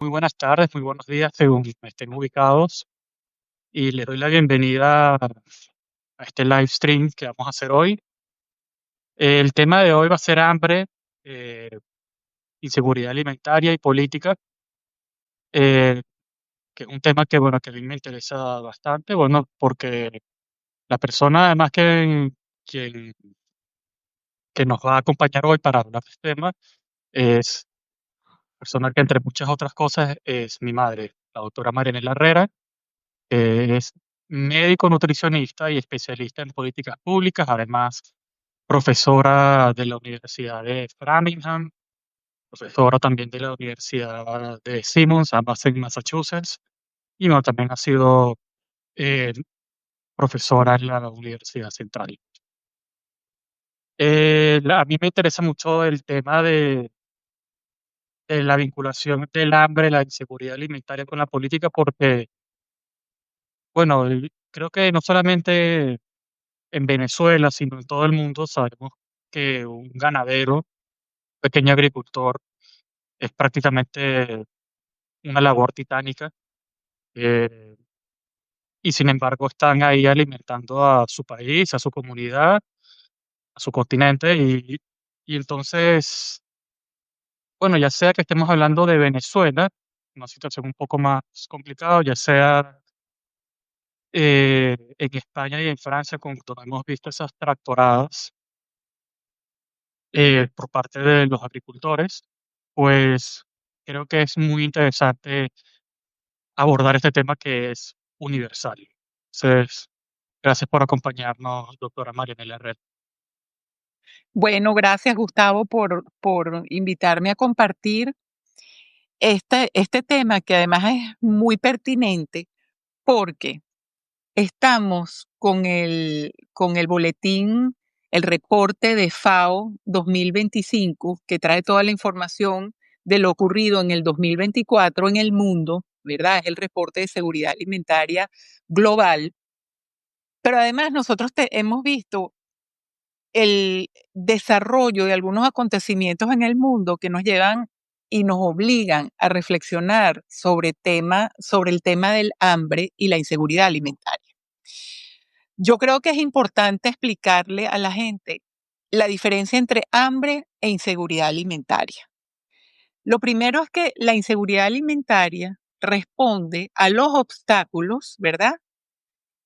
Muy buenas tardes, muy buenos días, según estén ubicados, y les doy la bienvenida a este live stream que vamos a hacer hoy. El tema de hoy va a ser hambre, eh, inseguridad alimentaria y política, eh, que es un tema que, bueno, que a mí me interesa bastante, bueno, porque la persona además quien, que nos va a acompañar hoy para hablar de este tema es persona que, entre muchas otras cosas, es mi madre, la doctora Marianela Herrera. Es médico nutricionista y especialista en políticas públicas, además profesora de la Universidad de Framingham, profesora también de la Universidad de Simmons, ambas en Massachusetts, y bueno, también ha sido eh, profesora en la Universidad Central. A mí me interesa mucho el tema de la vinculación del hambre, la inseguridad alimentaria con la política, porque, bueno, creo que no solamente en Venezuela, sino en todo el mundo, sabemos que un ganadero, pequeño agricultor, es prácticamente una labor titánica, eh, y sin embargo están ahí alimentando a su país, a su comunidad, a su continente, y entonces, bueno, ya sea que estemos hablando de Venezuela, una situación un poco más complicada, ya sea en España y en Francia, cuando hemos visto esas tractoradas por parte de los agricultores, pues creo que es muy interesante abordar este tema que es universal. Entonces, gracias por acompañarnos, doctora Marianela Herrera. Bueno, gracias Gustavo por invitarme a compartir este tema que además es muy pertinente porque estamos con el boletín, el reporte de FAO 2025 que trae toda la información de lo ocurrido en el 2024 en el mundo, ¿verdad? Es el reporte de seguridad alimentaria global. Pero además nosotros hemos visto el desarrollo de algunos acontecimientos en el mundo que nos llevan y nos obligan a reflexionar sobre el tema del hambre y la inseguridad alimentaria. Yo creo que es importante explicarle a la gente la diferencia entre hambre e inseguridad alimentaria. Lo primero es que la inseguridad alimentaria responde a los obstáculos, ¿verdad?,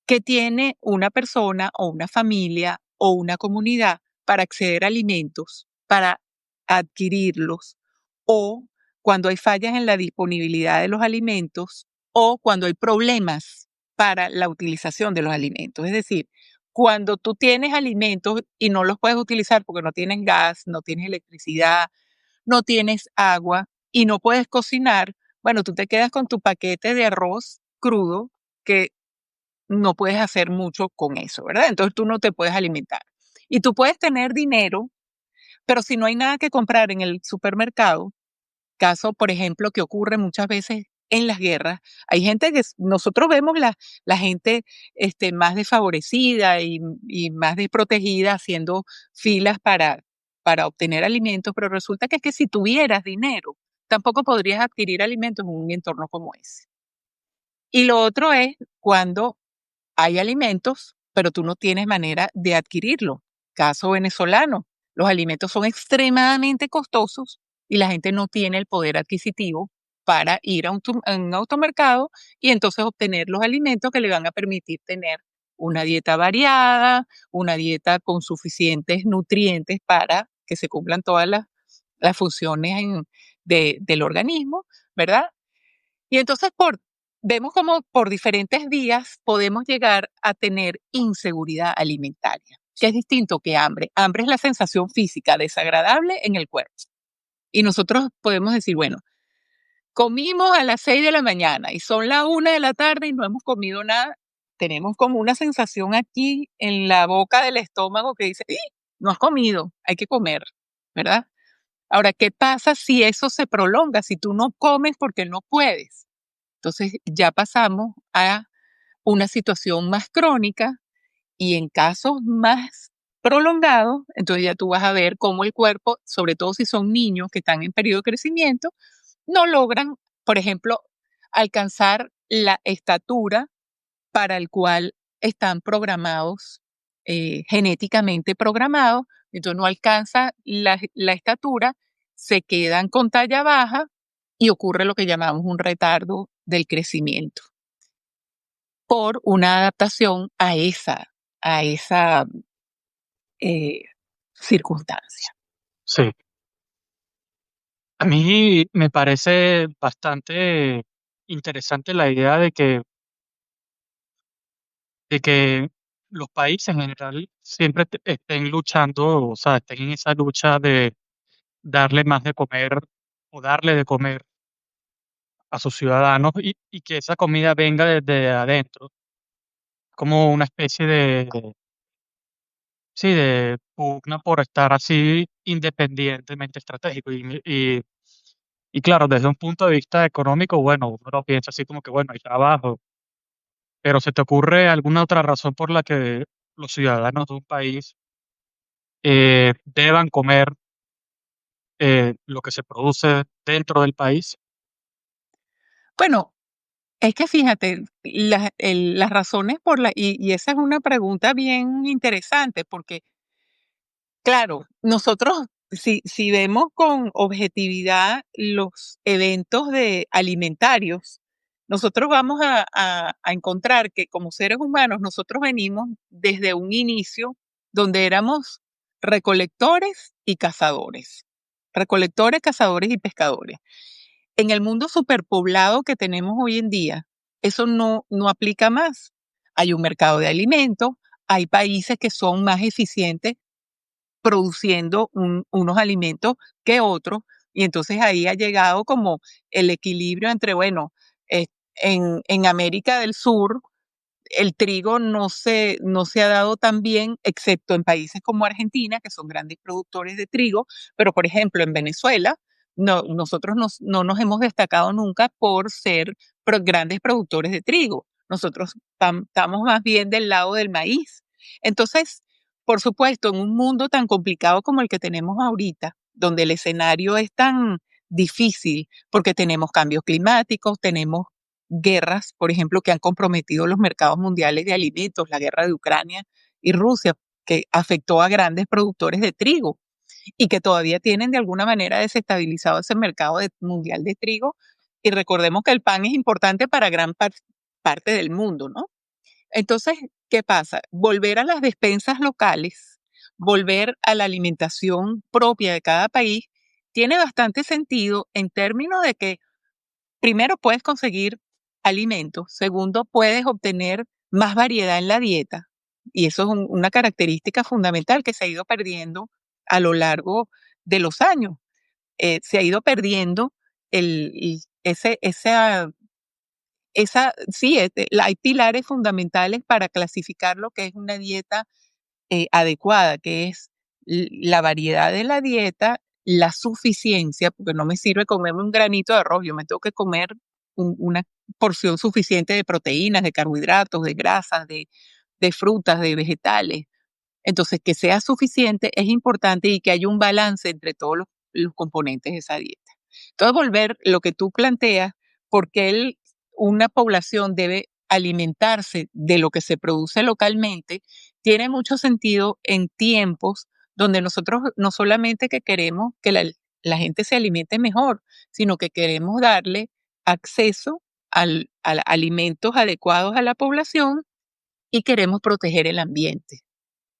que tiene una persona o una familia o una comunidad para acceder a alimentos, para adquirirlos, o cuando hay fallas en la disponibilidad de los alimentos, o cuando hay problemas para la utilización de los alimentos. Es decir, cuando tú tienes alimentos y no los puedes utilizar porque no tienes gas, no tienes electricidad, no tienes agua y no puedes cocinar, bueno, tú te quedas con tu paquete de arroz crudo que no puedes hacer mucho con eso, ¿verdad? Entonces tú no te puedes alimentar. Y tú puedes tener dinero, pero si no hay nada que comprar en el supermercado, caso, por ejemplo, que ocurre muchas veces en las guerras, hay gente nosotros vemos la gente más desfavorecida y más desprotegida haciendo filas para obtener alimentos, pero resulta que es que si tuvieras dinero, tampoco podrías adquirir alimentos en un entorno como ese. Y lo otro es cuando hay alimentos, pero tú no tienes manera de adquirirlo. Caso venezolano, los alimentos son extremadamente costosos y la gente no tiene el poder adquisitivo para ir a un automercado y entonces obtener los alimentos que le van a permitir tener una dieta variada, una dieta con suficientes nutrientes para que se cumplan todas las funciones del organismo, ¿verdad? Y entonces vemos como por diferentes vías podemos llegar a tener inseguridad alimentaria, que es distinto que hambre. Hambre es la sensación física desagradable en el cuerpo. Y nosotros podemos decir, bueno, comimos a las 6 de la mañana y son las 1 de la tarde y no hemos comido nada. Tenemos como una sensación aquí en la boca del estómago que dice, "Ih, no has comido, hay que comer", ¿verdad? Ahora, ¿qué pasa si eso se prolonga? Si tú no comes porque no puedes. Entonces ya pasamos a una situación más crónica y en casos más prolongados, entonces ya tú vas a ver cómo el cuerpo, sobre todo si son niños que están en periodo de crecimiento, no logran por ejemplo, alcanzar la estatura para el cual están programados, genéticamente programados. Entonces no alcanza la estatura, se quedan con talla baja y ocurre lo que llamamos un retardo del crecimiento por una adaptación a esa eh, circunstancia. Sí. A mí me parece bastante interesante la idea de que los países en general siempre estén luchando, o sea, estén en esa lucha de darle más de comer o darle de comer a sus ciudadanos y que esa comida venga desde adentro, como una especie sí, de pugna por estar así independientemente estratégico. Y claro, desde un punto de vista económico, bueno, uno lo piensa así como que, bueno, hay trabajo, pero ¿se te ocurre alguna otra razón por la que los ciudadanos de un país deban comer lo que se produce dentro del país? Bueno, es que fíjate, las razones por la y esa es una pregunta bien interesante, porque claro, nosotros si vemos con objetividad los eventos de alimentarios, nosotros vamos a encontrar que como seres humanos nosotros venimos desde un inicio donde éramos recolectores y cazadores. Recolectores, cazadores y pescadores. En el mundo superpoblado que tenemos hoy en día, eso no aplica más. Hay un mercado de alimentos, hay países que son más eficientes produciendo unos alimentos que otros, y entonces ahí ha llegado como el equilibrio entre, bueno, eh, en América del Sur el trigo no se ha dado tan bien, excepto en países como Argentina, que son grandes productores de trigo, pero por ejemplo en Venezuela, nosotros no nos hemos destacado nunca por ser grandes productores de trigo. Nosotros estamos más bien del lado del maíz. Entonces, por supuesto, en un mundo tan complicado como el que tenemos ahorita, donde el escenario es tan difícil, porque tenemos cambios climáticos, tenemos guerras, por ejemplo, que han comprometido los mercados mundiales de alimentos, la guerra de Ucrania y Rusia, que afectó a grandes productores de trigo y que todavía tienen de alguna manera desestabilizado ese mercado mundial de trigo. Y recordemos que el pan es importante para gran parte del mundo, ¿no? Entonces, ¿qué pasa? Volver a las despensas locales, volver a la alimentación propia de cada país, tiene bastante sentido en términos de que primero, puedes conseguir alimentos. Segundo, puedes obtener más variedad en la dieta. Y eso es una característica fundamental que se ha ido perdiendo a lo largo de los años. Se ha ido perdiendo sí, hay pilares fundamentales para clasificar lo que es una dieta adecuada, que es la variedad de la dieta, la suficiencia, porque no me sirve comerme un granito de arroz, yo me tengo que comer una porción suficiente de proteínas, de carbohidratos, de grasas, de frutas, de vegetales. Entonces, que sea suficiente es importante y que haya un balance entre todos los componentes de esa dieta. Entonces, volver lo que tú planteas, porque una población debe alimentarse de lo que se produce localmente, tiene mucho sentido en tiempos donde nosotros no solamente que queremos que la gente se alimente mejor, sino que queremos darle acceso a alimentos adecuados a la población y queremos proteger el ambiente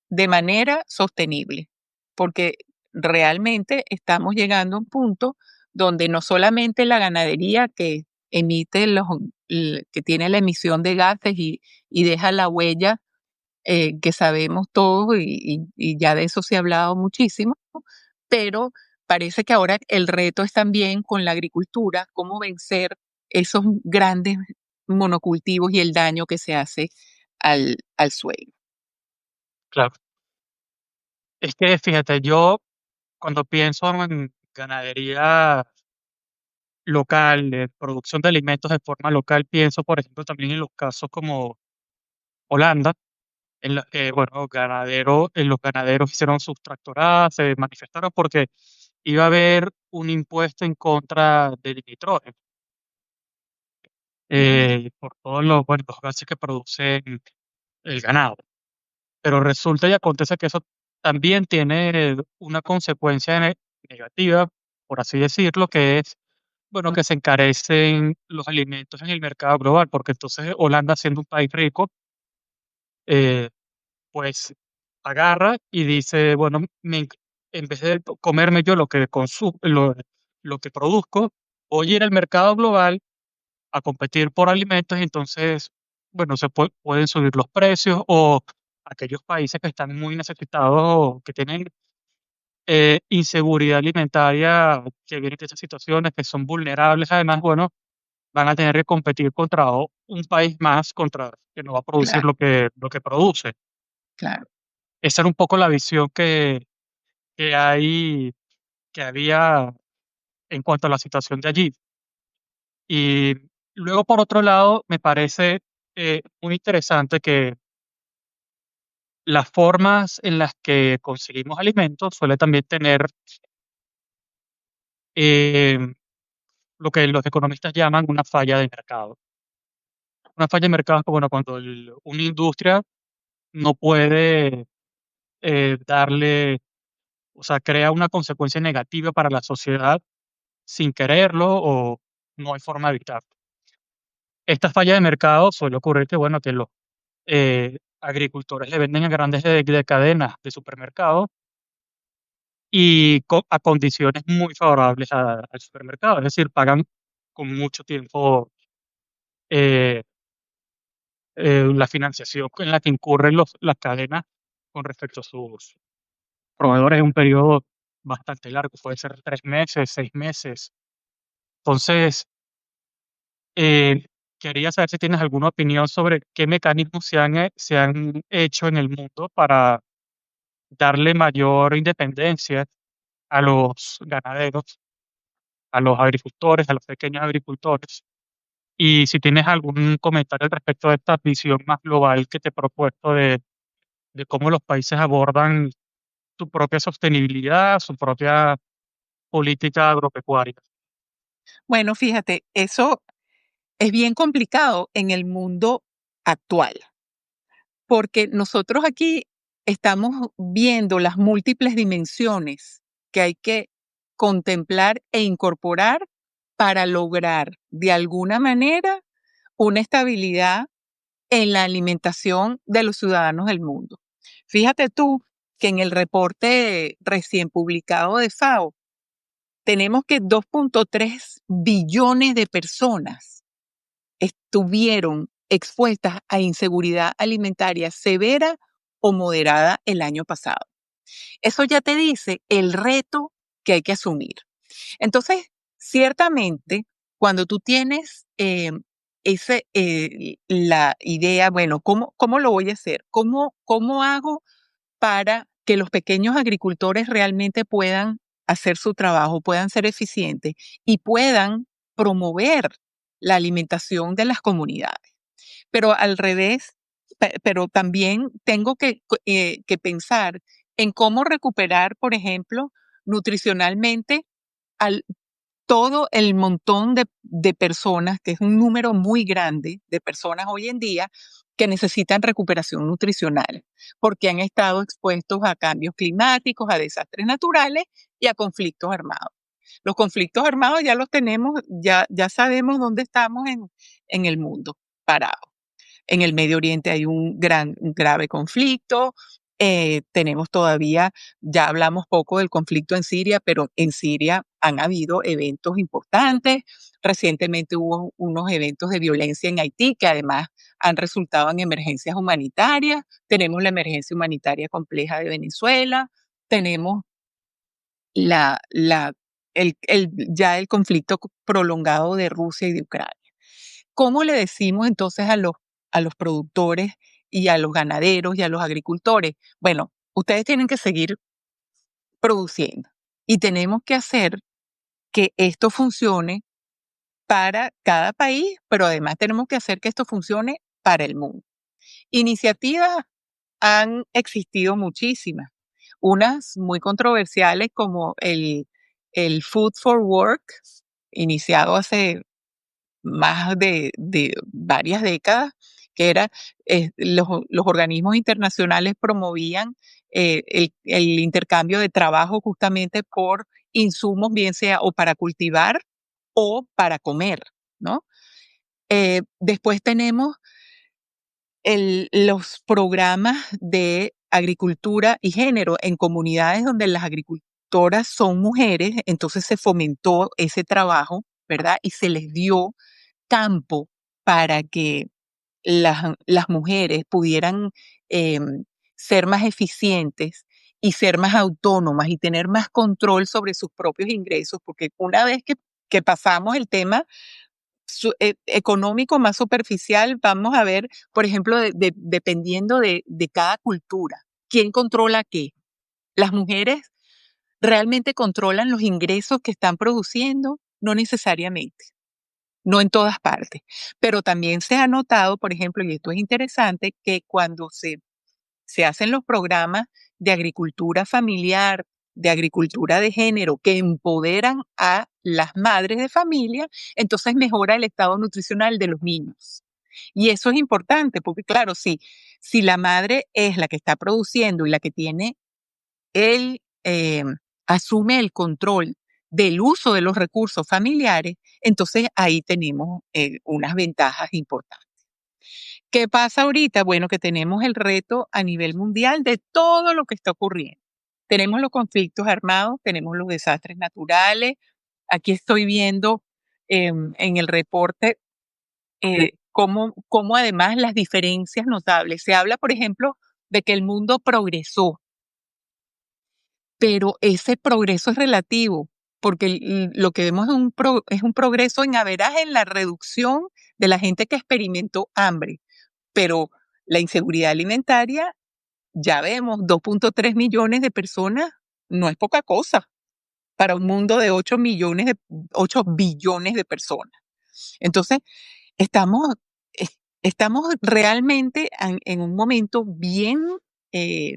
de manera sostenible, porque realmente estamos llegando a un punto donde no solamente la ganadería que emite que tiene la emisión de gases y deja la huella que sabemos todos y ya de eso se ha hablado muchísimo, pero parece que ahora el reto es también con la agricultura, cómo vencer esos grandes monocultivos y el daño que se hace al suelo. Claro. Es que fíjate, yo cuando pienso en ganadería local, de producción de alimentos de forma local, pienso, por ejemplo, también en los casos como Holanda, en los que, bueno, los ganaderos hicieron sus tractoradas, se manifestaron porque iba a haber un impuesto en contra del nitrógeno. por todos los, bueno, los gases que produce el ganado. Pero resulta y acontece que eso también tiene una consecuencia negativa, por así decirlo, que es, bueno, que se encarecen los alimentos en el mercado global, porque entonces Holanda, siendo un país rico, eh, pues agarra y dice, bueno, en vez de comerme yo lo que lo que produzco, voy a ir al mercado global a competir por alimentos y entonces, bueno, pueden subir los precios o aquellos países que están muy necesitados o que tienen inseguridad alimentaria, que vienen de esas situaciones, que son vulnerables, además, bueno, van a tener que competir contra un país más contra que no va a producir Claro, lo que produce. claro. Esa era un poco la visión que hay, que había en cuanto a la situación de allí. Y luego, por otro lado, me parece muy interesante que las formas en las que conseguimos alimentos suele también tener eh, lo que los economistas llaman una falla de mercado. Una falla de mercado es que, bueno, cuando una industria no puede darle, o sea, crea una consecuencia negativa para la sociedad sin quererlo o no hay forma de evitarlo. Esta falla de mercado suele ocurrir que, bueno, que los agricultores le venden a grandes de cadenas de supermercados y a condiciones muy favorables al supermercado, es decir, pagan con mucho tiempo eh, la financiación en la que incurren las cadenas con respecto a sus proveedores en un periodo bastante largo, puede ser 3 meses, 6 meses. Entonces, eh, quería saber si tienes alguna opinión sobre qué mecanismos se han hecho en el mundo para darle mayor independencia a los ganaderos, a los agricultores, a los pequeños agricultores. Y si tienes algún comentario al respecto de esta visión más global que te he propuesto de cómo los países abordan su propia sostenibilidad, su propia política agropecuaria. Bueno, fíjate, eso es bien complicado en el mundo actual, porque nosotros aquí estamos viendo las múltiples dimensiones que hay que contemplar e incorporar para lograr de alguna manera una estabilidad en la alimentación de los ciudadanos del mundo. Fíjate tú que en el reporte recién publicado de FAO tenemos que 2.3 billones de personas estuvieron expuestas a inseguridad alimentaria severa o moderada el año pasado. Eso ya te dice el reto que hay que asumir. Entonces, ciertamente, cuando tú tienes la idea, bueno, ¿cómo lo voy a hacer? ¿Cómo hago para que los pequeños agricultores realmente puedan hacer su trabajo, puedan ser eficientes y puedan promover la alimentación de las comunidades? Pero al revés, pero también tengo que pensar en cómo recuperar, por ejemplo, nutricionalmente al todo el montón de personas, que es un número muy grande de personas hoy en día, que necesitan recuperación nutricional, porque han estado expuestos a cambios climáticos, a desastres naturales y a conflictos armados. Los conflictos armados ya los tenemos, ya sabemos dónde estamos en el mundo parados. En el Medio Oriente hay un grave conflicto. Tenemos todavía, ya hablamos poco del conflicto en Siria, pero en Siria han habido eventos importantes. Recientemente hubo unos eventos de violencia en Haití que además han resultado en emergencias humanitarias. Tenemos la emergencia humanitaria compleja de Venezuela. Tenemos la, la, ya el conflicto prolongado de Rusia y de Ucrania. ¿Cómo le decimos entonces a los productores y a los ganaderos y a los agricultores? Bueno, ustedes tienen que seguir produciendo y tenemos que hacer que esto funcione para cada país, pero además tenemos que hacer que esto funcione para el mundo. Iniciativas han existido muchísimas, unas muy controversiales como el Food for Work, iniciado hace más de varias décadas, que era, los organismos internacionales promovían el intercambio de trabajo justamente por insumos, bien sea o para cultivar o para comer, ¿no? Después tenemos los programas de agricultura y género en comunidades donde las agricultoras son mujeres, entonces se fomentó ese trabajo, ¿verdad? Y se les dio campo para que las mujeres pudieran ser más eficientes y ser más autónomas y tener más control sobre sus propios ingresos, porque una vez que pasamos el tema económico más superficial, vamos a ver, por ejemplo, dependiendo de cada cultura, ¿quién controla qué? Las mujeres realmente controlan los ingresos que están produciendo, no necesariamente, no en todas partes, pero también se ha notado, por ejemplo, y esto es interesante, que cuando se hacen los programas de agricultura familiar, de agricultura de género, que empoderan a las madres de familia, entonces mejora el estado nutricional de los niños. Y eso es importante, porque claro, si la madre es la que está produciendo y la que tiene el, asume el control del uso de los recursos familiares, entonces ahí tenemos unas ventajas importantes. ¿Qué pasa ahorita? Bueno, que tenemos el reto a nivel mundial de todo lo que está ocurriendo. Tenemos los conflictos armados, tenemos los desastres naturales. Aquí estoy viendo en el reporte cómo además las diferencias notables. Se habla, por ejemplo, de que el mundo progresó, pero ese progreso es relativo, porque lo que vemos es un progreso en averaje en la reducción de la gente que experimentó hambre, pero la inseguridad alimentaria, ya vemos, 2.3 millones de personas no es poca cosa para un mundo de 8 billones de personas. Entonces, estamos, estamos realmente en un momento bien eh,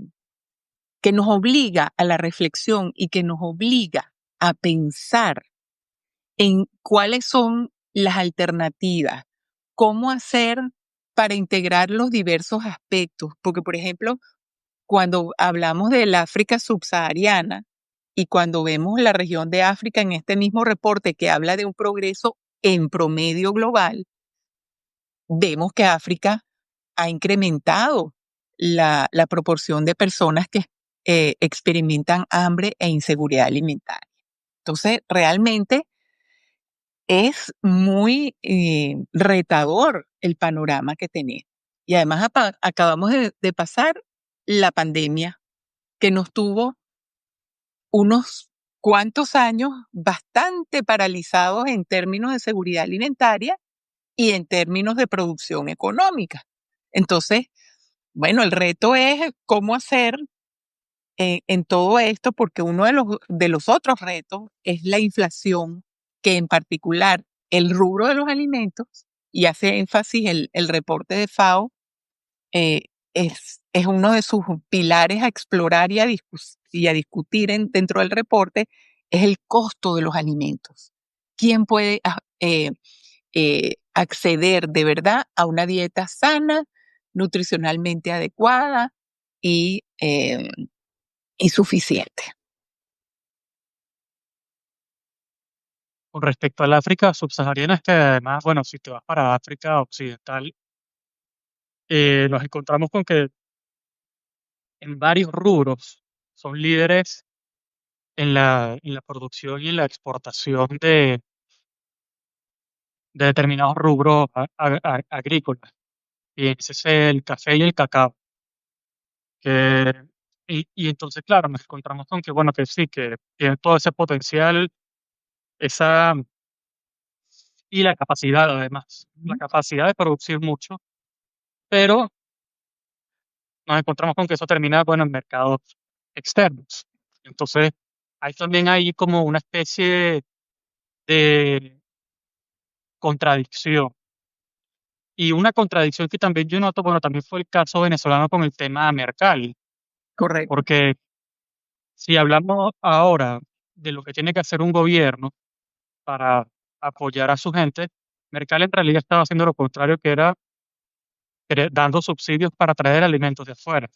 que nos obliga a la reflexión y que nos obliga a pensar en cuáles son las alternativas, cómo hacer para integrar los diversos aspectos, porque por ejemplo, cuando hablamos del África subsahariana y cuando vemos la región de África en este mismo reporte que habla de un progreso en promedio global, vemos que África ha incrementado la proporción de personas que experimentan hambre e inseguridad alimentaria. Entonces, realmente es muy retador el panorama que tenemos. Y además acabamos de pasar la pandemia que nos tuvo unos cuantos años bastante paralizados en términos de seguridad alimentaria y en términos de producción económica. Entonces, bueno, el reto es cómo hacer en todo esto, porque uno de los otros retos es la inflación, que en particular el rubro de los alimentos, y hace énfasis el reporte de FAO, eh, es uno de sus pilares a explorar y a discutir dentro del reporte, es el costo de los alimentos. ¿Quién puede acceder de verdad a una dieta sana, nutricionalmente adecuada y suficiente? Con respecto al África subsahariana, es que además, bueno, si te vas para África occidental, nos encontramos con que en varios rubros son líderes en la producción y en la exportación de determinados rubros agrícolas. Y ese es el café y el cacao. Que, y entonces, claro, nos encontramos con que, bueno, que sí, que tiene todo ese potencial, esa, y la capacidad además, la Ujú. capacidad de producir mucho, pero nos encontramos con que eso termina, bueno, en mercados externos. Entonces, hay también ahí como una especie de contradicción. Y una contradicción que también yo noto, bueno, también fue el caso venezolano con el tema Mercal, Correcto. porque si hablamos ahora de lo que tiene que hacer un gobierno para apoyar a su gente, Mercal en realidad estaba haciendo lo contrario, que era dando subsidios para traer alimentos de afuera.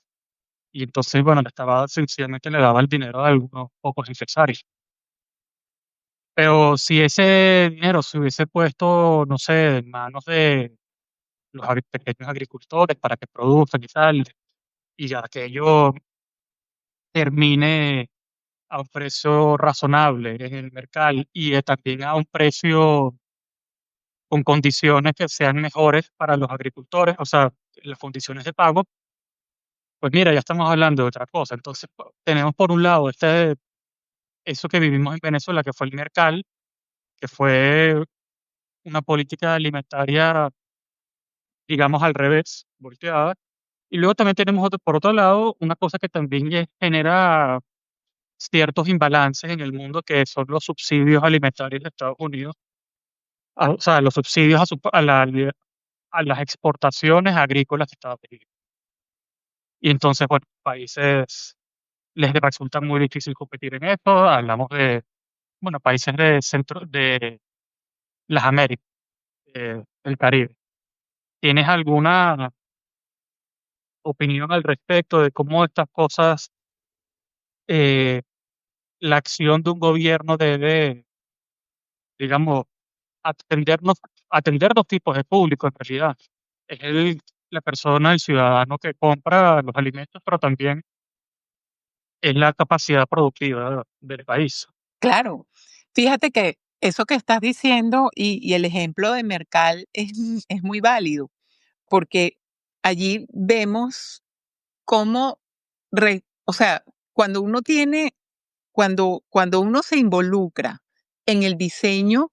Y entonces, bueno, le estaba sencillamente le daba el dinero a algunos pocos empresarios. Pero si ese dinero se hubiese puesto, no sé, en manos de los pequeños agricultores para que produzcan y tal, y ya que ello termine a un precio razonable en el mercado y también a un precio con condiciones que sean mejores para los agricultores, o sea, las condiciones de pago, pues mira, ya estamos hablando de otra cosa. Entonces, tenemos por un lado eso que vivimos en Venezuela, que fue el Mercal, que fue una política alimentaria, digamos, al revés, volteada. Y luego también tenemos por otro lado una cosa que también genera ciertos imbalances en el mundo, que son los subsidios alimentarios de Estados Unidos, o sea, los subsidios a las exportaciones agrícolas de Estados Unidos. Y entonces, bueno, países les resulta muy difícil competir en esto. Hablamos de, bueno, países de centro, de las Américas, el Caribe. ¿Tienes alguna opinión al respecto de cómo estas cosas, eh, la acción de un gobierno debe, digamos, atendernos, atender dos tipos de público en realidad? Es la persona, el ciudadano que compra los alimentos, pero también es la capacidad productiva del país. Claro, fíjate que eso que estás diciendo y el ejemplo de Mercal es muy válido, porque allí vemos cómo, o sea, cuando uno tiene, cuando uno se involucra en el diseño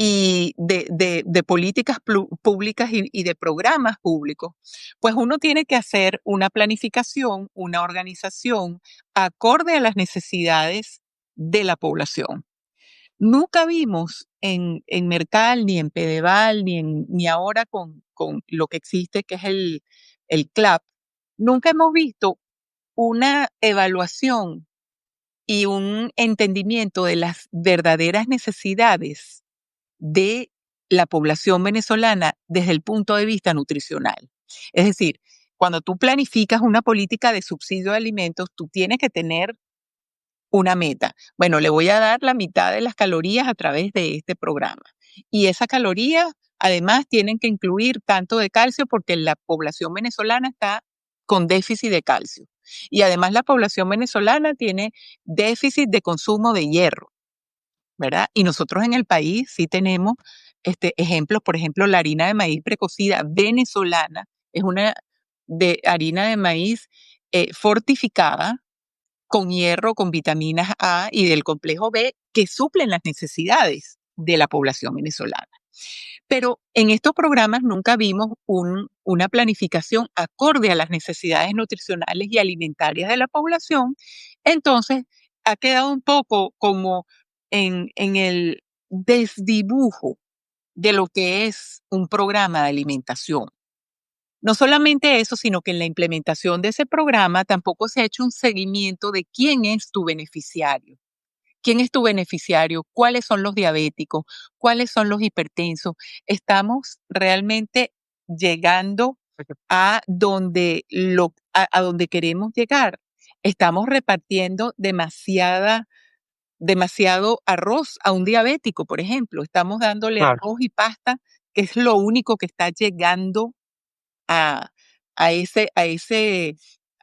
y de políticas públicas y de programas públicos, pues uno tiene que hacer una planificación, una organización acorde a las necesidades de la población. Nunca vimos en Mercal, ni en Pedeval, ni ahora con lo que existe, que es el CLAP, nunca hemos visto una evaluación y un entendimiento de las verdaderas necesidades de la población venezolana desde el punto de vista nutricional. Es decir, cuando tú planificas una política de subsidio de alimentos, tú tienes que tener una meta. Bueno, le voy a dar la mitad de las calorías a través de este programa. Y esas calorías, además, tienen que incluir tanto de calcio porque la población venezolana está con déficit de calcio. Y además la población venezolana tiene déficit de consumo de hierro, ¿verdad? Y nosotros en el país sí tenemos ejemplos, por ejemplo, la harina de maíz precocida venezolana es una de harina de maíz fortificada con hierro, con vitaminas A y del complejo B que suplen las necesidades de la población venezolana. Pero en estos programas nunca vimos una planificación acorde a las necesidades nutricionales y alimentarias de la población. Entonces, ha quedado un poco como en el desdibujo de lo que es un programa de alimentación. No solamente eso, sino que en la implementación de ese programa tampoco se ha hecho un seguimiento de quién es tu beneficiario. ¿Quién es tu beneficiario? ¿Cuáles son los diabéticos? ¿Cuáles son los hipertensos? Estamos realmente llegando a donde queremos llegar. Estamos repartiendo demasiado arroz a un diabético, por ejemplo. Estamos dándole Claro, arroz y pasta, que es lo único que está llegando a, a ese, a ese,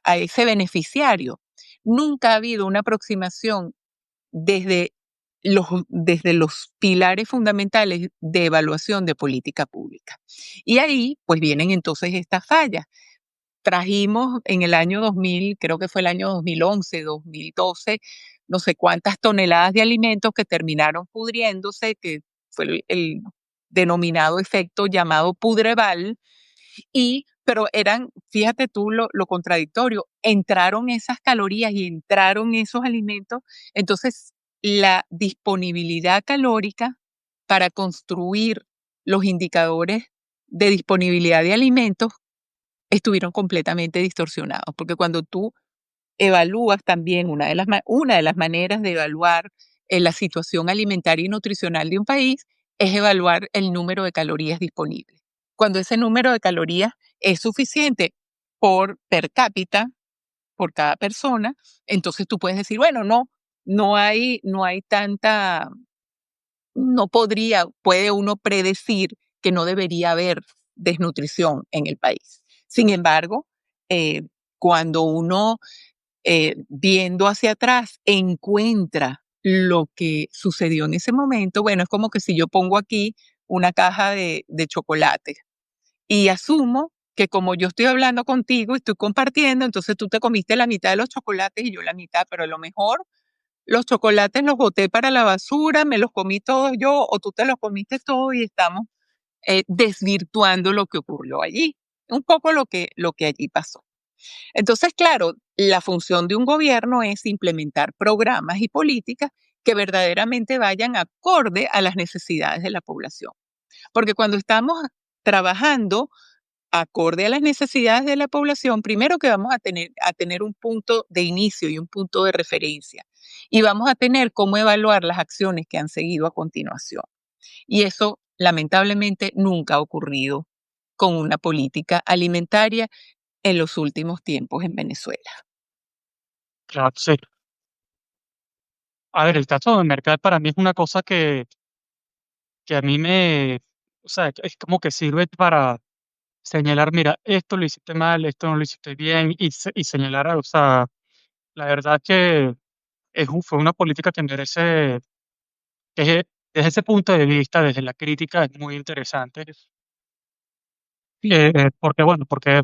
a ese beneficiario. Nunca ha habido una aproximación desde desde los pilares fundamentales de evaluación de política pública. Y ahí, pues vienen entonces estas fallas. Trajimos en el año 2000, creo que fue el año 2011, 2012, no sé cuántas toneladas de alimentos que terminaron pudriéndose, que fue el denominado efecto llamado pudreval, pero eran, fíjate tú lo contradictorio, entraron esas calorías y entraron esos alimentos, entonces la disponibilidad calórica para construir los indicadores de disponibilidad de alimentos estuvieron completamente distorsionados, porque cuando tú evalúas también una de las maneras de evaluar la situación alimentaria y nutricional de un país es evaluar el número de calorías disponibles. Cuando ese número de calorías es suficiente por per cápita, por cada persona, entonces tú puedes decir, bueno, no hay tanta, puede uno predecir que no debería haber desnutrición en el país. Sin embargo, eh, cuando uno, viendo hacia atrás, encuentra lo que sucedió en ese momento, bueno, es como que si yo pongo aquí una caja de chocolate y asumo que como yo estoy hablando contigo y estoy compartiendo, entonces tú te comiste la mitad de los chocolates y yo la mitad, pero a lo mejor los chocolates los boté para la basura, me los comí todos yo o tú te los comiste todos y estamos, desvirtuando lo que ocurrió allí. Un poco lo que allí pasó. Entonces, claro, la función de un gobierno es implementar programas y políticas que verdaderamente vayan acorde a las necesidades de la población. Porque cuando estamos trabajando acorde a las necesidades de la población, primero que vamos a tener un punto de inicio y un punto de referencia. Y vamos a tener cómo evaluar las acciones que han seguido a continuación. Y eso, lamentablemente, nunca ha ocurrido con una política alimentaria en los últimos tiempos en Venezuela. Claro, sí. A ver, el caso del mercado para mí es una cosa que a mí o sea, es como que sirve para señalar, mira, esto lo hiciste mal, esto no lo hiciste bien, y señalar, o sea, la verdad que fue una política que merece, desde, desde ese punto de vista, desde la crítica, es muy interesante. Sí, Porque bueno, porque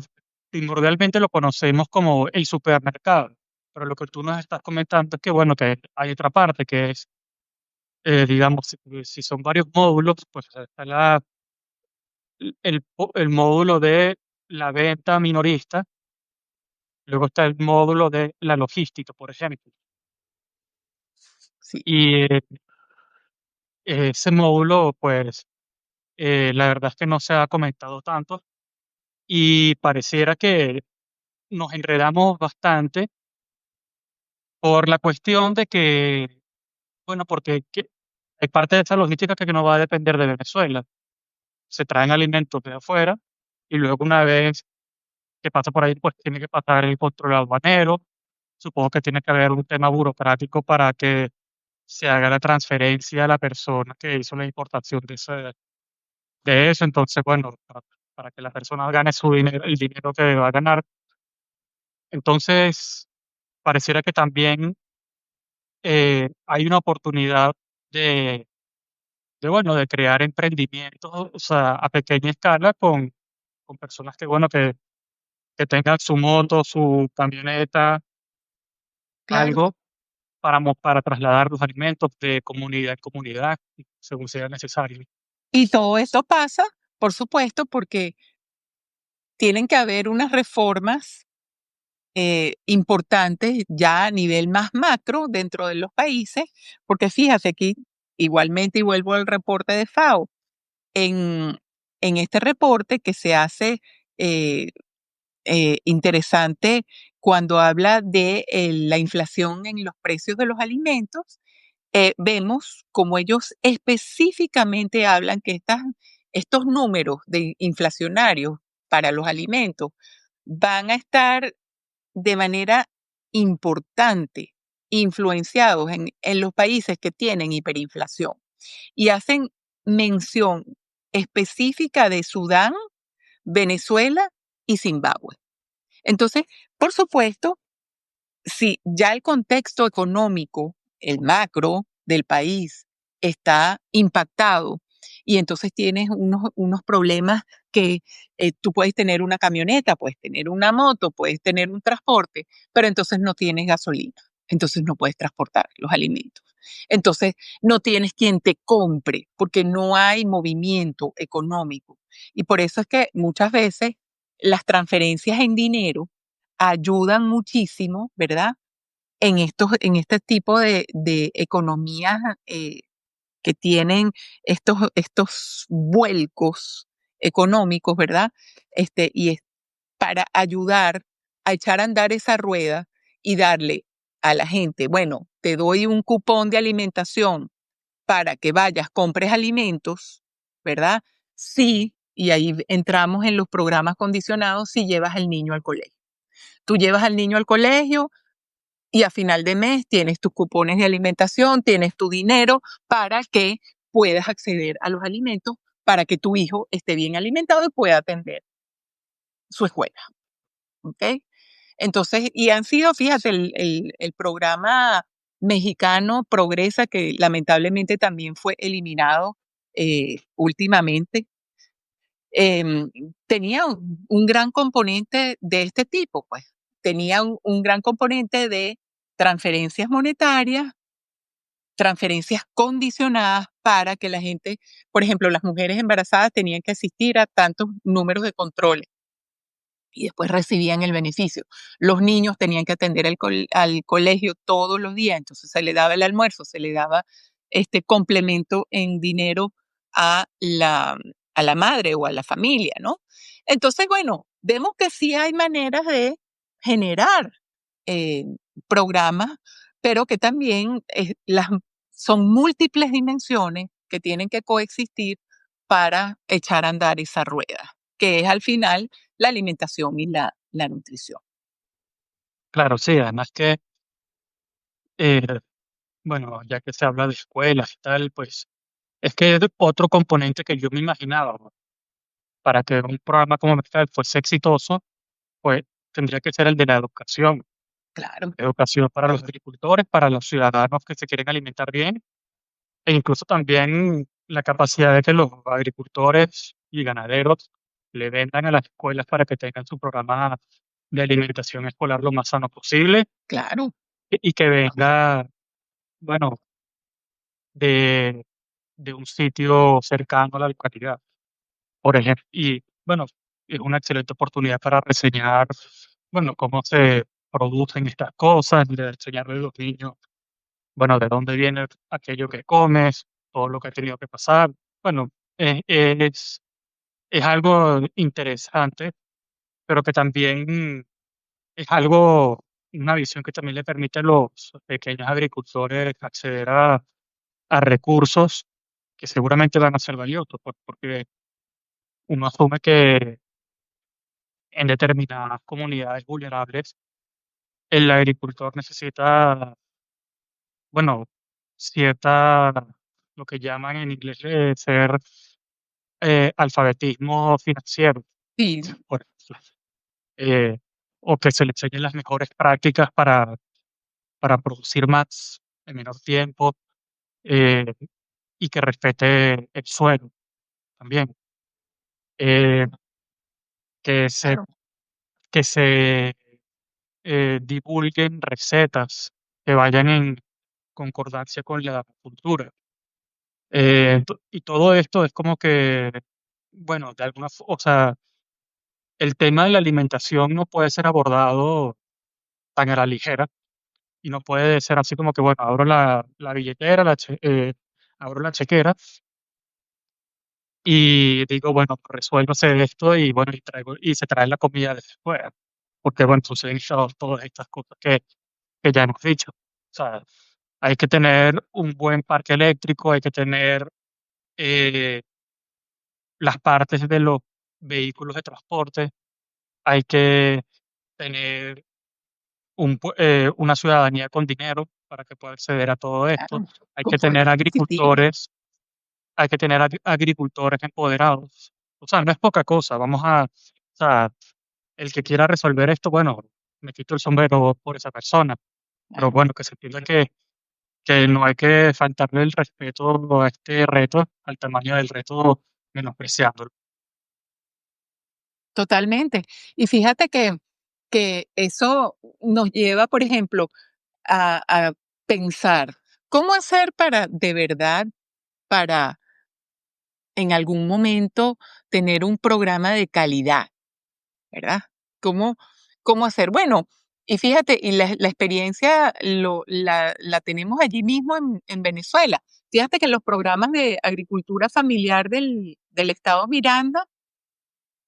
primordialmente lo conocemos como el supermercado, pero lo que tú nos estás comentando es que bueno, que hay otra parte que es, digamos, si son varios módulos, pues está el módulo de la venta minorista, luego está el módulo de la logística, por ejemplo. sí. Y ese módulo, pues, la verdad es que no se ha comentado tanto y pareciera que nos enredamos bastante por la cuestión de que, bueno, porque hay parte de esa logística que no va a depender de Venezuela. Se traen alimentos de afuera y luego una vez que pasa por ahí, pues tiene que pasar el control aduanero. Supongo que tiene que haber un tema burocrático para que se haga la transferencia a la persona que hizo la importación de eso. Entonces, bueno, para que la persona gane su dinero, el dinero que va a ganar. Entonces, pareciera que también hay una oportunidad de bueno, de crear emprendimientos, o sea, a pequeña escala con personas que, bueno, que tengan su moto, su camioneta, Claro. algo para trasladar los alimentos de comunidad en comunidad, según sea necesario. Y todo esto pasa, por supuesto, porque tienen que haber unas reformas, importantes ya a nivel más macro dentro de los países, porque fíjate aquí, igualmente, y vuelvo al reporte de FAO, en, en este reporte que se hace, eh, interesante cuando habla de la inflación en los precios de los alimentos, vemos como ellos específicamente hablan que estos números de inflacionarios para los alimentos van a estar de manera importante influenciados en los países que tienen hiperinflación y hacen mención específica de Sudán, Venezuela y Zimbabue. Entonces, por supuesto, si ya el contexto económico, el macro del país está impactado y entonces tienes unos problemas que, tú puedes tener una camioneta, puedes tener una moto, puedes tener un transporte, pero entonces no tienes gasolina, entonces no puedes transportar los alimentos. Entonces no tienes quien te compre porque no hay movimiento económico. Y por eso es que muchas veces las transferencias en dinero ayudan muchísimo, ¿verdad? En este tipo de economías, que tienen estos vuelcos económicos, ¿verdad? Y es para ayudar a echar a andar esa rueda y darle a la gente, bueno, te doy un cupón de alimentación para que vayas, compres alimentos, ¿verdad? Sí, y ahí entramos en los programas condicionados si llevas al niño al colegio. Tú llevas al niño al colegio y a final de mes tienes tus cupones de alimentación, tienes tu dinero para que puedas acceder a los alimentos para que tu hijo esté bien alimentado y pueda atender su escuela, ¿ok? Entonces, y han sido, fíjate, el programa mexicano Progresa, que lamentablemente también fue eliminado últimamente, tenía un gran componente de este tipo, pues. Tenía un gran componente de transferencias monetarias, transferencias condicionadas para que la gente, por ejemplo, las mujeres embarazadas tenían que asistir a tantos números de controles y después recibían el beneficio. Los niños tenían que atender al colegio todos los días, entonces se le daba el almuerzo, se le daba este complemento en dinero a la madre o a la familia, ¿no? Entonces, bueno, vemos que sí hay maneras de generar eh, programas, pero que también son múltiples dimensiones que tienen que coexistir para echar a andar esa rueda, que es al final la alimentación y la nutrición. Claro, sí, además que, eh, bueno, ya que se habla de escuelas y tal, pues es que es otro componente que yo me imaginaba, ¿no? Para que un programa como este fuese exitoso, pues tendría que ser el de la educación. Claro, Educación para los agricultores, para los ciudadanos que se quieren alimentar bien, e incluso también la capacidad de que los agricultores y ganaderos le vendan a las escuelas para que tengan su programa de alimentación escolar lo más sano posible claro, y que venga, bueno, de, de un sitio cercano a la localidad, por ejemplo. Y bueno, es una excelente oportunidad para reseñar, bueno, cómo se producen estas cosas, de enseñarle a los niños, bueno, de dónde viene aquello que comes, todo lo que ha tenido que pasar. Bueno, es algo interesante, pero que también es algo, una visión que también le permite a los pequeños agricultores acceder a recursos que seguramente van a ser valiosos, porque uno asume que en determinadas comunidades vulnerables el agricultor necesita, bueno, cierta, lo que llaman en inglés, ser alfabetismo financiero, sí, por ejemplo, eh, o que se le enseñen las mejores prácticas para producir más en menor tiempo, eh, y que respete el suelo también. Eh, que se, claro, que se divulguen recetas que vayan en concordancia con la cultura. Y todo esto es como que, bueno, de alguna, o sea, el tema de la alimentación no puede ser abordado tan a la ligera y no puede ser así como que, bueno, abro la billetera, abro la chequera y digo, bueno, resuélvase esto y bueno, y se trae la comida desde fuera. Porque, bueno, suceden todas estas cosas que ya hemos dicho. O sea, hay que tener un buen parque eléctrico, hay que tener eh, las partes de los vehículos de transporte, hay que tener una ciudadanía con dinero para que pueda acceder a todo esto. claro, Hay con que poder tener adquisitivo, agricultores empoderados. O sea, no es poca cosa. O sea, el que quiera resolver esto, bueno, me quito el sombrero por esa persona. Pero claro, bueno, que se entienda que no hay que faltarle el respeto a este reto, al tamaño del reto, menospreciándolo. totalmente. Y fíjate que eso nos lleva, por ejemplo, a pensar, ¿cómo hacer para de verdad, para en algún momento tener un programa de calidad? ¿Verdad? ¿Cómo, cómo hacer? Bueno, y fíjate, y la experiencia la tenemos allí mismo en Venezuela. Fíjate que los programas de agricultura familiar del estado Miranda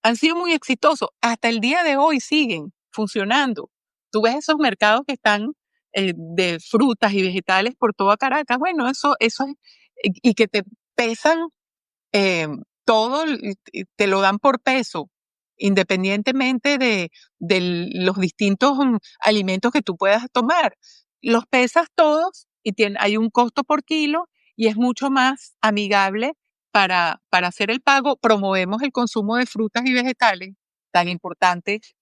han sido muy exitosos. Hasta el día de hoy siguen funcionando. Tú ves esos mercados que están de frutas y vegetales por toda Caracas. Bueno, eso es y que te pesan eh, todo te lo dan por peso, independientemente de los distintos alimentos que tú puedas tomar. Los pesas todos y hay un costo por kilo y es mucho más amigable para hacer el pago. Promovemos el consumo de frutas y vegetales, tan importantes,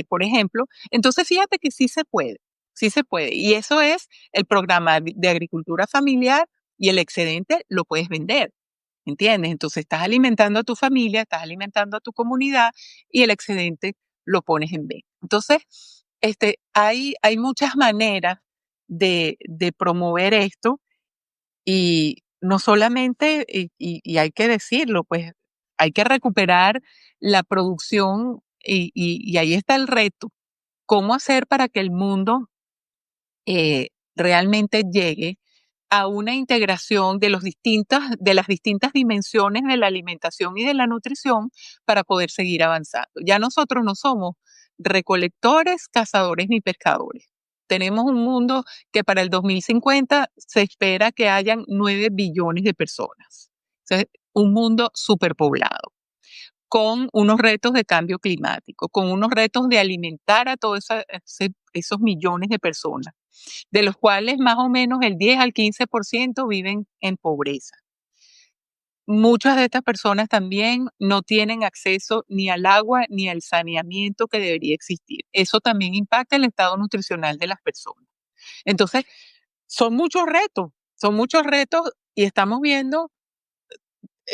por ejemplo. Entonces, fíjate que sí se puede, sí se puede. Y eso es el programa de agricultura familiar y el excedente lo puedes vender. ¿Entiendes? Entonces estás alimentando a tu familia, estás alimentando a tu comunidad y el excedente lo pones en venta. Entonces, hay muchas maneras de promover esto y no solamente, y hay que decirlo, pues hay que recuperar la producción y ahí está el reto. ¿Cómo hacer para que el mundo realmente llegue a una integración de las distintas dimensiones de la alimentación y de la nutrición para poder seguir avanzando? Ya nosotros no somos recolectores, cazadores ni pescadores. Tenemos un mundo que para el 2050 se espera que hayan 9 billones de personas. O sea, un mundo superpoblado, con unos retos de cambio climático, con unos retos de alimentar a todos esos millones de personas, de los cuales más o menos el 10 al 15% viven en pobreza. Muchas de estas personas también no tienen acceso ni al agua ni al saneamiento que debería existir. Eso también impacta el estado nutricional de las personas. Entonces, son muchos retos y estamos viendo,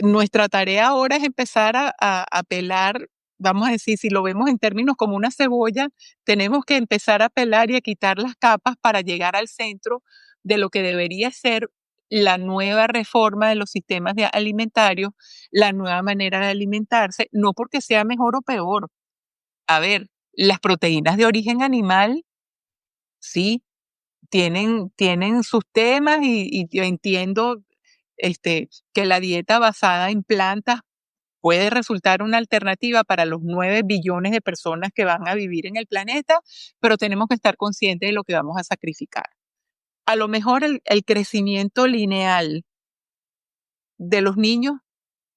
nuestra tarea ahora es empezar a pelar, vamos a decir, si lo vemos en términos como una cebolla, tenemos que empezar a pelar y a quitar las capas para llegar al centro de lo que debería ser la nueva reforma de los sistemas alimentarios, la nueva manera de alimentarse, no porque sea mejor o peor. A ver, las proteínas de origen animal, sí, tienen sus temas y yo entiendo que la dieta basada en plantas puede resultar una alternativa para los 9 billones de personas que van a vivir en el planeta, pero tenemos que estar conscientes de lo que vamos a sacrificar. A lo mejor el crecimiento lineal de los niños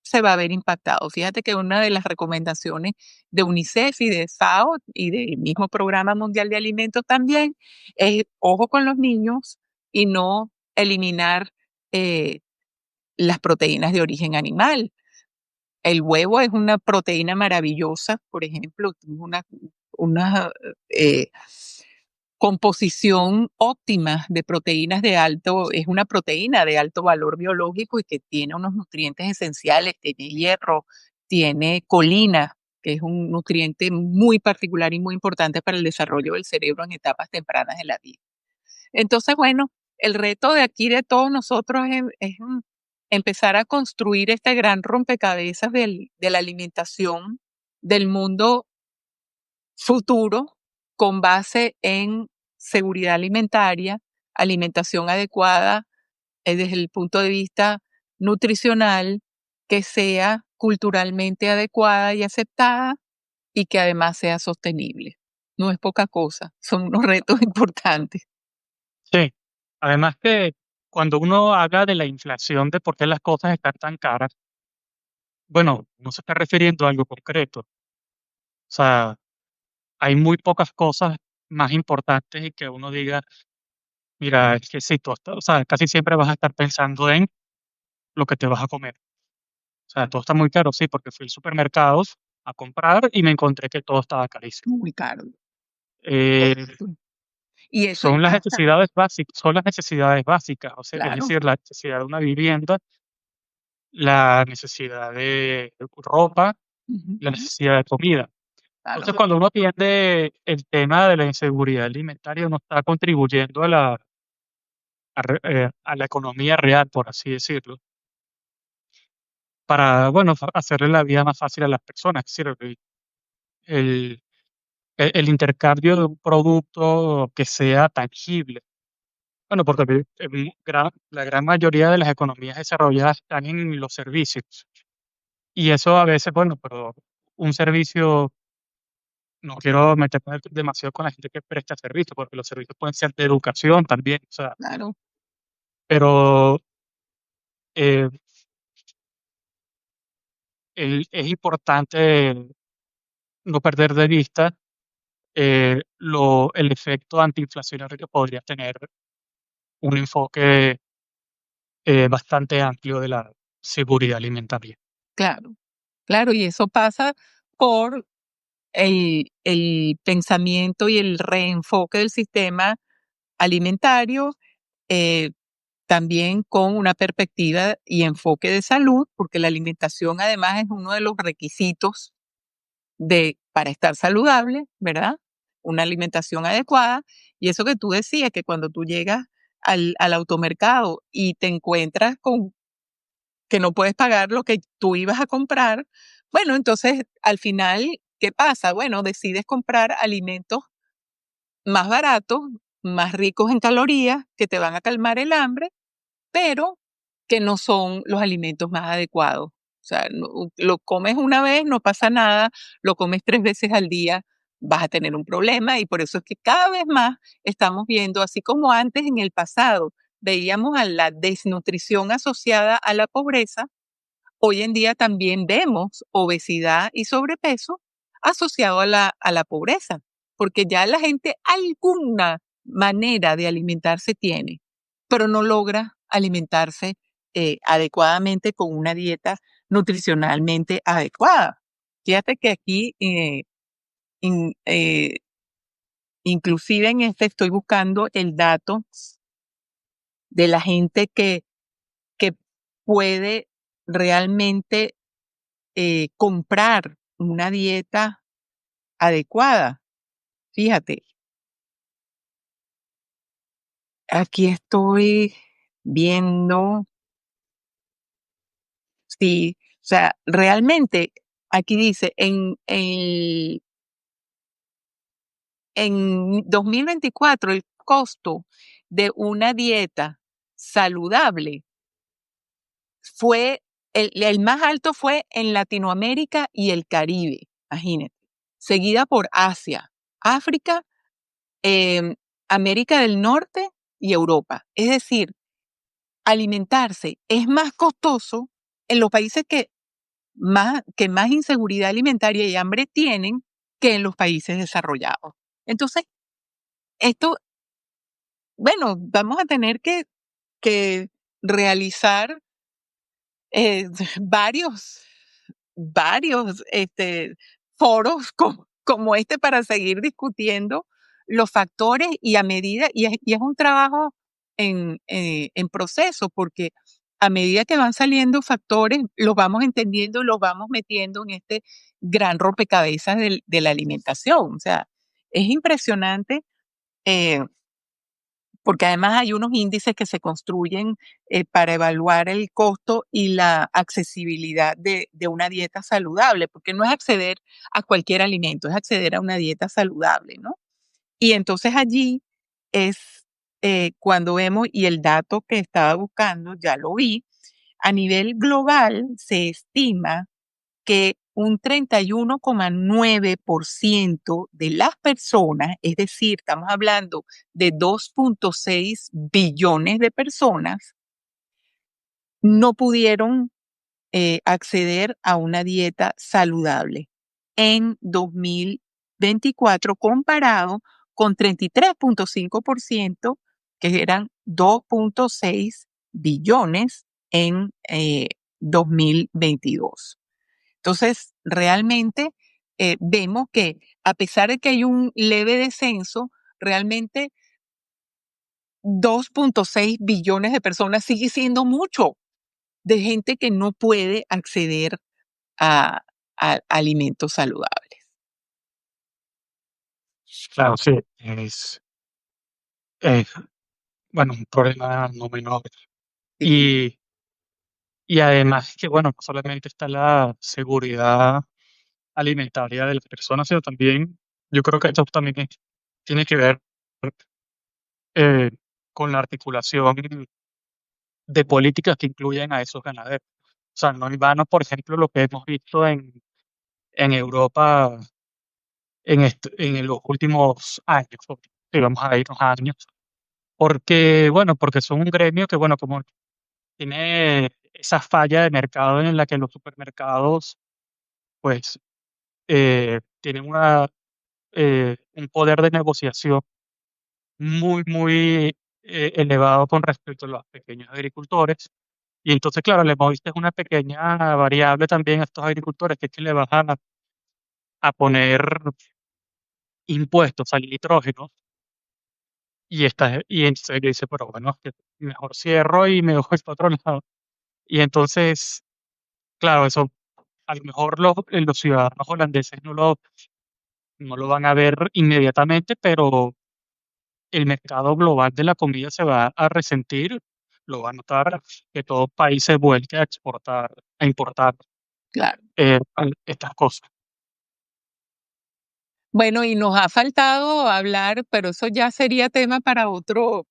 se va a ver impactado. Fíjate que una de las recomendaciones de UNICEF y de FAO y del mismo Programa Mundial de Alimentos también es ojo con los niños y no eliminar eh, las proteínas de origen animal. El huevo es una proteína maravillosa, por ejemplo, tiene una eh, composición óptima de proteínas es una proteína de alto valor biológico y que tiene unos nutrientes esenciales, tiene hierro, tiene colina, que es un nutriente muy particular y muy importante para el desarrollo del cerebro en etapas tempranas de la vida. Entonces, bueno, el reto de aquí de todos nosotros es empezar a construir este gran rompecabezas de la alimentación del mundo futuro con base en seguridad alimentaria, alimentación adecuada desde el punto de vista nutricional, que sea culturalmente adecuada y aceptada y que además sea sostenible. No es poca cosa, son unos retos importantes. Sí. Además que cuando uno habla de la inflación, de por qué las cosas están tan caras, bueno, no se está refiriendo a algo concreto. O sea, hay muy pocas cosas más importantes y que uno diga, mira, es que sí, o sea, casi siempre vas a estar pensando en lo que te vas a comer. O sea, todo está muy caro, sí, porque fui al supermercado a comprar y me encontré que todo estaba carísimo. Muy caro. Eh, Eso. Y eso impacta, son las necesidades básicas, o sea, es claro. decir, la necesidad de una vivienda, la necesidad de ropa, Ujú, la necesidad de comida. claro, Entonces, cuando uno atiende el tema de la inseguridad alimentaria, uno está contribuyendo a la economía real, por así decirlo, para, bueno, hacerle la vida más fácil a las personas. Es decir, el, el intercambio de un producto que sea tangible. Bueno, porque la gran mayoría de las economías desarrolladas están en los servicios. Y eso a veces, bueno, pero un servicio, no quiero meterme demasiado con la gente que presta servicios, porque los servicios pueden ser de educación también, o sea, claro. pero eh, es importante no perder de vista el efecto antiinflacionario que podría tener un enfoque bastante amplio de la seguridad alimentaria. Claro, claro, y eso pasa por el pensamiento y el reenfoque del sistema alimentario, eh, también con una perspectiva y enfoque de salud, porque la alimentación además es uno de los requisitos para estar saludable, ¿verdad? Una alimentación adecuada. Y eso que tú decías, que cuando tú llegas al automercado y te encuentras con que no puedes pagar lo que tú ibas a comprar, bueno, entonces al final, ¿qué pasa? Bueno, decides comprar alimentos más baratos, más ricos en calorías, que te van a calmar el hambre, pero que no son los alimentos más adecuados. O sea, lo comes una vez, no pasa nada, lo comes 3 veces al día, vas a tener un problema y por eso es que cada vez más estamos viendo, así como antes en el pasado veíamos a la desnutrición asociada a la pobreza, hoy en día también vemos obesidad y sobrepeso asociado a la pobreza, porque ya la gente alguna manera de alimentarse tiene, pero no logra alimentarse adecuadamente con una dieta nutricionalmente adecuada. Fíjate que aquí, in- eh, inclusive en este estoy buscando el dato de la gente que puede realmente comprar una dieta adecuada. Fíjate, aquí estoy viendo, sí, o sea, realmente aquí dice, en 2024 el costo de una dieta saludable fue, el más alto fue en Latinoamérica y el Caribe, imagínate, seguida por Asia, África, em, América del Norte y Europa. Es decir, alimentarse es más costoso en los países que más inseguridad alimentaria y hambre tienen que en los países desarrollados. Entonces, esto, bueno, vamos a tener que realizar eh, varios, varios foros como este para seguir discutiendo los factores y a medida, y es un trabajo en proceso, porque a medida que van saliendo factores, los vamos entendiendo y los vamos metiendo en este gran rompecabezas de la alimentación. O sea, es impresionante. eh, Porque además hay unos índices que se construyen para evaluar el costo y la accesibilidad de una dieta saludable, porque no es acceder a cualquier alimento, es acceder a una dieta saludable, ¿no? Y entonces allí es cuando vemos, y el dato que estaba buscando, ya lo vi, a nivel global se estima que un 31,9% de las personas, es decir, estamos hablando de 2,6 billones de personas, no pudieron acceder a una dieta saludable en 2024 comparado con 33,5% que eran 2,6 billones en 2022. Entonces, realmente vemos que a pesar de que hay un leve descenso, realmente 2,6 billones de personas sigue siendo mucho de gente que no puede acceder a alimentos saludables. Claro, sí, es, bueno, un problema no menor. Sí, Y, y además que, bueno, no solamente está la seguridad alimentaria de las personas, sino también, yo creo que esto también tiene que ver eh, con la articulación de políticas que incluyen a esos ganaderos. O sea, no en vano, por ejemplo, lo que hemos visto en Europa en los últimos años, si vamos a irnos años, porque, bueno, porque son un gremio que, bueno, como tiene esa falla de mercado en la que los supermercados, pues, tienen un poder de negociación muy, muy elevado con respecto a los pequeños agricultores. Y entonces, claro, le moviste una pequeña variable también a estos agricultores, que es que le vas a poner impuestos al nitrógeno. Y entonces yo dice, pero bueno, es que mejor cierro y me voy para otro lado. Y entonces, claro, eso a lo mejor los ciudadanos holandeses no lo van a ver inmediatamente, pero el mercado global de la comida se va a resentir, lo va a notar que todo país se vuelque a exportar, a importar claro. estas cosas. Bueno, y nos ha faltado hablar, pero eso ya sería tema para otro,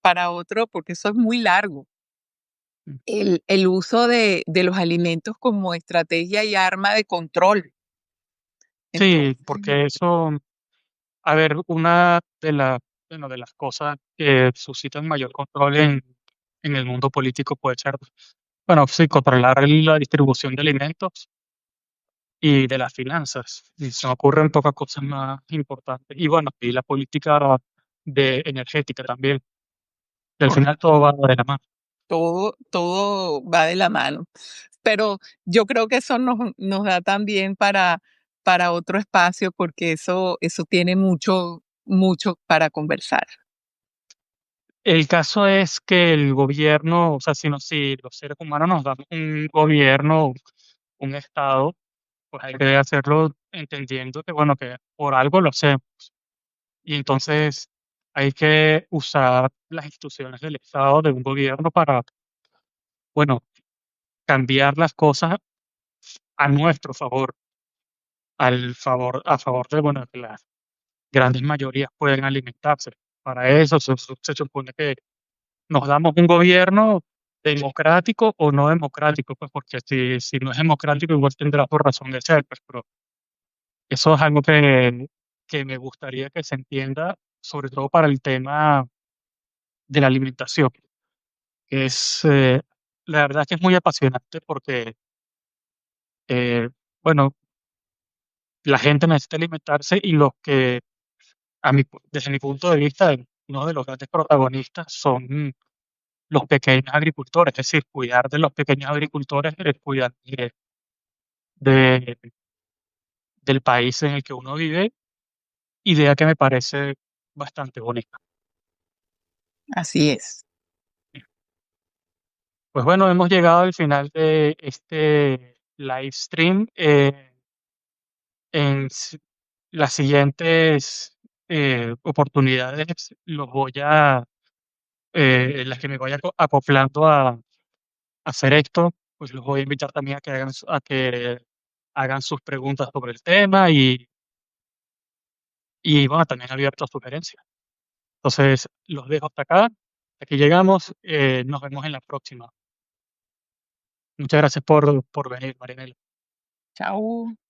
porque eso es muy largo. Mm. El uso de los alimentos como estrategia y arma de control. Sí, Entonces, porque eso, a ver, una bueno, de las cosas que suscitan mayor control en el mundo político puede ser, bueno, sí, controlar la distribución de alimentos y de las finanzas. Y se me ocurren pocas cosas más importantes. Y bueno, y la política de energética también. Y al final todo va de la mano. todo va de la mano. Pero yo creo que eso nos da también para otro espacio, porque eso tiene mucho para conversar. El caso es que el gobierno, o sea, si los seres humanos nos damos un gobierno, un estado, pues hay que hacerlo entendiendo que, bueno, que por algo lo hacemos. Y entonces hay que usar las instituciones del estado, de un gobierno para, bueno, cambiar las cosas a nuestro favor, a favor de, bueno, que las grandes mayorías pueden alimentarse. Para eso se supone que nos damos un gobierno democrático o no democrático, pues porque si no es democrático igual tendrá su razón de ser, pues, pero eso es algo que me gustaría que se entienda, sobre todo para el tema de la alimentación, que es, la verdad que es muy apasionante porque, bueno, la gente necesita alimentarse y los que, desde mi punto de vista, uno de los grandes protagonistas son los pequeños agricultores, es decir, cuidar de los pequeños agricultores es cuidar de- del país en el que uno vive, idea que me parece bastante bonita. Así es. Pues bueno, hemos llegado al final de este live stream. En las siguientes oportunidades los voy en las que me vaya acoplando a hacer esto, pues los voy a invitar también a que hagan sus preguntas sobre el tema y bueno, también abierto a sugerencias. Entonces, los dejo hasta acá. Aquí llegamos. Nos vemos en la próxima. Muchas gracias por venir, Marinela. Chao.